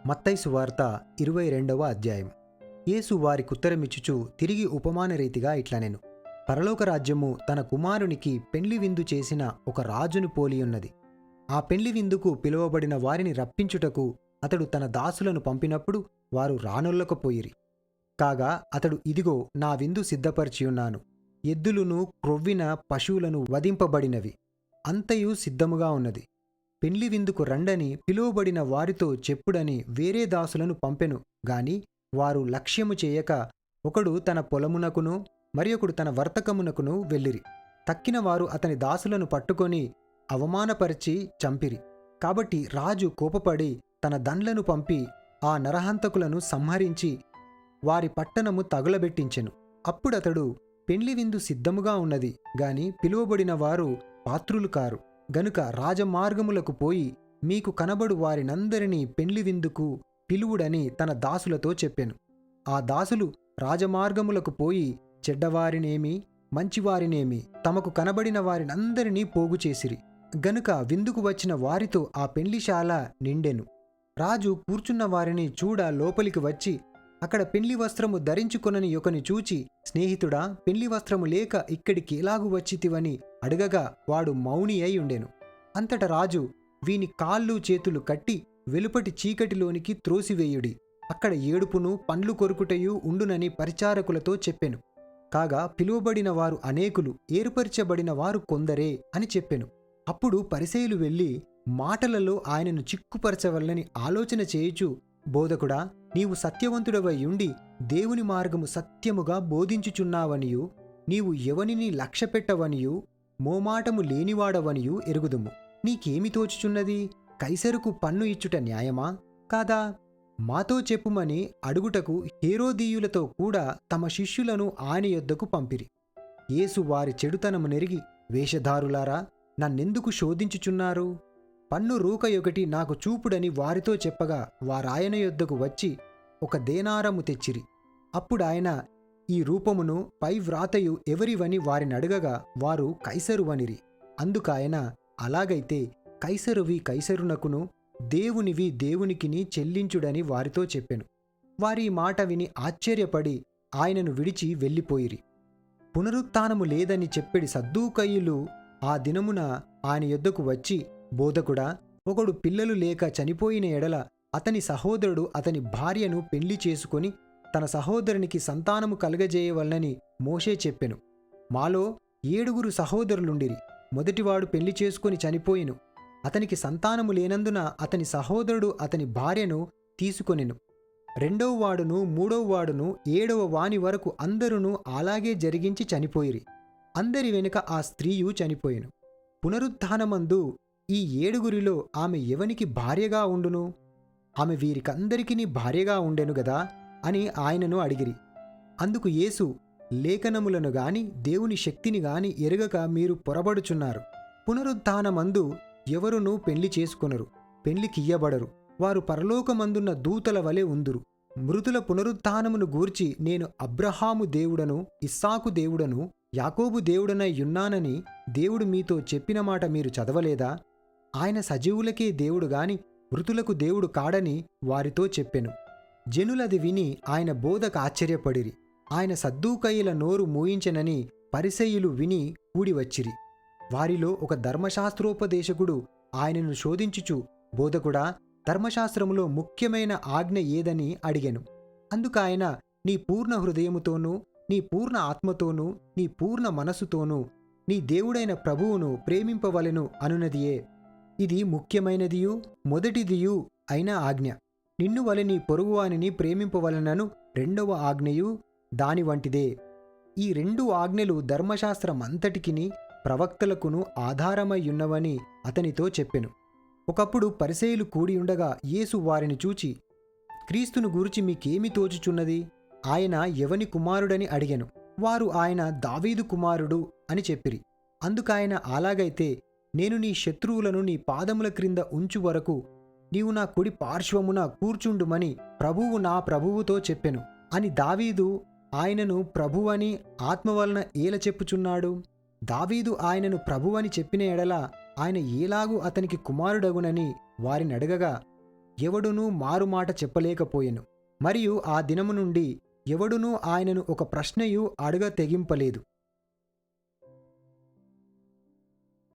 మత్తయి సువార్త 22వ అధ్యాయం. యేసు వారికుత్తరమిచ్చుచు తిరిగి ఉపమాన రీతిగా ఇట్లనెను. పరలోక రాజ్యము తన కుమారునికి పెండ్లి విందు చేసిన ఒక రాజును పోలియున్నది. ఆ పెండ్లి విందుకు పిలువబడిన వారిని రప్పించుటకు అతడు తన దాసులను పంపినప్పుడు వారు రానొల్లకపోయిరి. కాగా అతడు, ఇదిగో నా విందు సిద్ధపరిచియున్నాను, ఎద్దులును క్రొవ్విన పశువులను వధింపబడినవి, అంతయు సిద్ధముగా ఉన్నది, పెండ్లి విందుకు రండని పిలువబడిన వారితో చెప్పుడని వేరే దాసులను పంపెను గాని వారు లక్ష్యము చేయక ఒకడు తన పొలమునకును మరియొకడు తన వర్తకమునకును వెళ్ళిరి. తక్కిన వారు అతని దాసులను పట్టుకొని అవమానపరిచి చంపిరి. కాబట్టి రాజు కోపపడి తన దండ్లను పంపి ఆ నరహంతకులను సంహరించి వారి పట్టణము తగులబెట్టించెను. అప్పుడతడు, పెండ్లి విందు సిద్ధముగా ఉన్నది గాని పిలువబడిన వారు పాత్రులు కారు, గనుక రాజమార్గములకు పోయి మీకు కనబడు వారినందరినీ పెండ్లి విందుకు పిలువుడని తన దాసులతో చెప్పెను. ఆ దాసులు రాజమార్గములకు పోయి చెడ్డవారినేమి మంచివారినేమి తమకు కనబడిన వారినందరినీ పోగు చేసిరి. గనుక విందుకు వచ్చిన వారితో ఆ పెండ్లిశాల నిండెను. రాజు కూర్చున్న వారిని చూడ లోపలికి వచ్చి అక్కడ పెండ్లి వస్త్రము ధరించుకొనని ఒకని చూచి, స్నేహితుడా, పెండ్లి వస్త్రము లేక ఇక్కడికి ఎలాగు వచ్చితివని అడగగా వాడు మౌని అయి ఉండెను. అంతట రాజు, వీని కాళ్ళు చేతులు కట్టి వెలుపటి చీకటిలోనికి త్రోసివేయుడి, అక్కడ ఏడుపును పండ్లు కొరుకుటయు ఉండునని పరిచారకులతో చెప్పెను. కాగా పిలువబడిన వారు అనేకులు, ఏర్పరచబడిన వారు కొందరే అని చెప్పెను. అప్పుడు పరిసయ్యులు వెళ్ళి మాటలలో ఆయనను చిక్కుపరచవలనని ఆలోచన చేయుచు, బోధకుడా, నీవు సత్యవంతుడవై ఉండి దేవుని మార్గము సత్యముగా బోధించుచున్నావనియు నీవు ఎవనిని లక్ష్యపెట్టవనియు మోమాటము లేనివాడవనియు ఎరుగుదుము. నీకేమి తోచుచున్నది? కైసరుకు పన్ను ఇచ్చుట న్యాయమా కాదా? మాతో చెప్పుమని అడుగుటకు హేరోదీయులతో కూడా తమ శిష్యులను ఆయన యొద్దకు పంపిరి. యేసు వారి చెడుతనము నెరిగి, వేషధారులారా, నన్నెందుకు శోధించుచున్నారు? పన్ను రూకయొకటి నాకు చూపుడని వారితో చెప్పగా వారాయన యొద్దకు వచ్చి ఒక దేనారము తెచ్చిరి. అప్పుడాయన, ఈ రూపమును పై వ్రాతయు ఎవరివని వారినడగగా వారు కైసరువనిరి. అందుకాయన, అలాగైతే కైసరువి కైసరునకును దేవునివి దేవునికిని చెల్లించుడని వారితో చెప్పెను. వారి మాట విని ఆశ్చర్యపడి ఆయనను విడిచి వెళ్ళిపోయిరి. పునరుత్థానము లేదని చెప్పెడి సద్దూకయ్యులు ఆ దినమున ఆయన యొద్దకు వచ్చి, బోధకుడా, ఒకడు పిల్లలు లేక చనిపోయిన ఎడల అతని సహోదరుడు అతని భార్యను పెళ్లి చేసుకొని తన సహోదరునికి సంతానము కలగజేయవలనని మోషే చెప్పెను. మాలో 7 సహోదరులుండిరి. మొదటివాడు పెళ్లి చేసుకొని చనిపోయెను. అతనికి సంతానము లేనందున అతని సహోదరుడు అతని భార్యను తీసుకొనెను. 2వ వాడును 3వ వాడును 7వ వాని వరకు అందరును అలాగే జరిగించి చనిపోయిరి. అందరి వెనుక ఆ స్త్రీయు చనిపోయెను. పునరుత్థానమందు ఈ 7 ఆమె ఎవనికి భార్యగా ఉండును? ఆమె వీరికందరికిని భార్యగా ఉండెను గదా అని ఆయనను అడిగిరి. అందుకు యేసు, లేఖనములను గాని దేవుని శక్తిని గాని ఎరుగక మీరు పొరబడుచున్నారు. పునరుత్థానమందు ఎవరునూ పెళ్లి చేసుకొనరు, పెళ్లికియ్యబడరు. వారు పరలోకమందున్న దూతల వలె ఉందురు. మృతుల పునరుత్థానమును గూర్చి నేను అబ్రహాము దేవుడను, ఇస్సాకు దేవుడను, యాకోబు దేవుడనై యున్నానని దేవుడు మీతో చెప్పిన మాట మీరు చదవలేదా? ఆయన సజీవులకే దేవుడు గాని మృతులకు దేవుడు కాడని వారితో చెప్పెను. జనులది విని ఆయన బోధకు ఆశ్చర్యపడిరి. ఆయన సద్దూకయ్యుల నోరు మూయించెనని పరిసయ్యులు విని కూడివచ్చిరి. వారిలో ఒక ధర్మశాస్త్రోపదేశకుడు ఆయనను శోధించుచు, బోధకుడా, ధర్మశాస్త్రములో ముఖ్యమైన ఆజ్ఞ ఏదని అడిగెను. అందుకాయన, నీ పూర్ణ హృదయముతోనూ నీ పూర్ణ ఆత్మతోనూ నీ పూర్ణ మనసుతోనూ నీ దేవుడైన ప్రభువును ప్రేమింపవలెను అనునదియే. ఇది ముఖ్యమైనదియు మొదటిదియు అయిన ఆజ్ఞ. నిన్ను వలె నీ పొరుగువానిని ప్రేమింపవలనను 2వ ఆజ్ఞయు దాని వంటిదే. ఈ 2 ఆజ్ఞలు ధర్మశాస్త్రమంతటికిని ప్రవక్తలకును ఆధారమయ్యున్నవని అతనితో చెప్పెను. ఒకప్పుడు పరిసయ్యులు కూడియుండగా యేసు వారిని చూచి, క్రీస్తును గూర్చి మీకేమి తోచుచున్నది? ఆయన ఎవని కుమారుడని అడిగెను. వారు, ఆయన దావీదు కుమారుడు అని చెప్పిరి. అందుకాయన, అలాగైతే నేను నీ శత్రువులను నీ పాదముల క్రింద ఉంచు వరకు నీవు నా కుడి పార్శ్వమున కూర్చుండుమని ప్రభువు నా ప్రభువుతో చెప్పెను అని దావీదు ఆయనను ప్రభువని ఆత్మవలన ఏల చెప్పుచున్నాడు? దావీదు ఆయనను ప్రభువని చెప్పిన ఎడల ఆయన ఏలాగు అతనికి కుమారుడగునని వారినడగగా, ఎవడునూ మారుమాట చెప్పలేకపోయెను. మరియు ఆ దినము నుండి ఎవడునూ ఆయనను ఒక ప్రశ్నయు అడగ తెగింపలేదు.